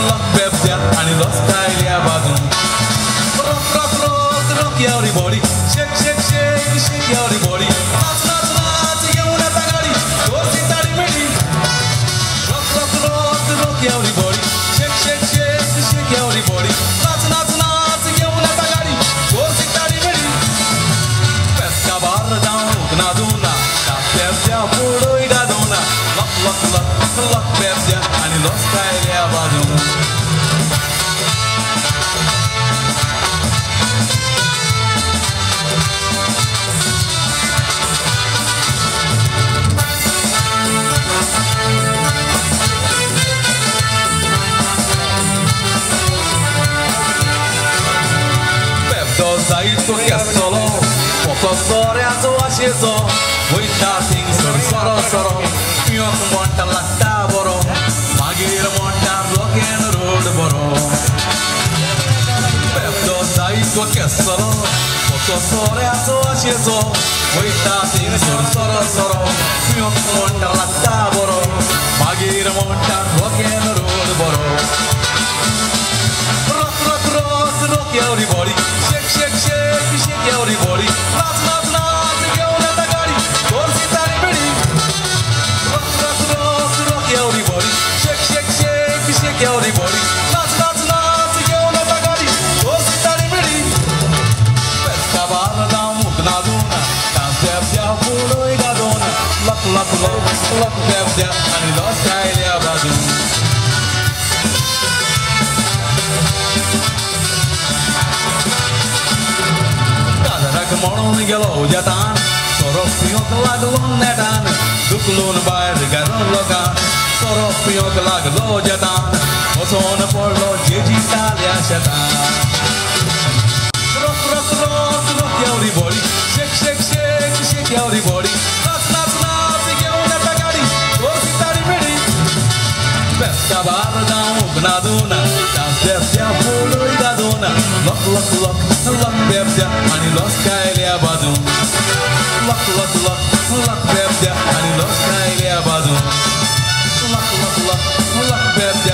luck बेब्द्या आणि लस्कायल्या बाजून rock rock rock rock everybody shake shake shake shake everybody नाच नाच नाच घेऊन आता गाडी जोरची ताडी मिळी rock rock rock rock everybody shake shake shake shake everybody नाच नाच नाच घेऊन आता गाडी जोरची ताडी मिळी पेस्का बार जाऊन नादूना बेब्द्या पुढोय गादोना लक लक लक लक बेब्द्या आणि लस्कायल्या बाजून Zaito che solo poco soriato asceso voi dating soro soro io monta la tavolo magire monta rock and roll boro Pepto zaito che solo poco soriato asceso voi dating soro soro io monta la tavolo magire monta rock and roll boro rock rock rock rock everybody shake shake everybody naच naच naच घेऊन आता गाडी जोरची ताडी मिळी rock rock rock rock everybody shake shake shake shake everybody नाच नाच नाच घेऊन आता गाडी जोरची ताडी मिळी पेस्का बार जाऊन नादूना डान्स बेब्द्या पुढोय गादोना लक लक लक लक बेब्द्या आणि लस्कायल्या बाजून म्हणून गेलो जतान सोरोप पियोक लागलो नेटान दुखलून बाहेर गेलो लोकान सोरोप पियोक लागलो जतान वचोन पडलो जेजी ताल्या शेतान rock rock rock rock everybody shake shake shake shake everybody नाच नाच नाच घेऊन आता गाडी जोरची ताडी मिळी पेस्का बार जाऊन नादूना डान्स बेब्द्या पुढोय गादोना लक लक लक लक बेब्द्या आणि लस्कायल्या बाजून लक लक लक लक बेब्द्या आणि लस्कायल्या बाजून लक लक लक लक बेब्द्या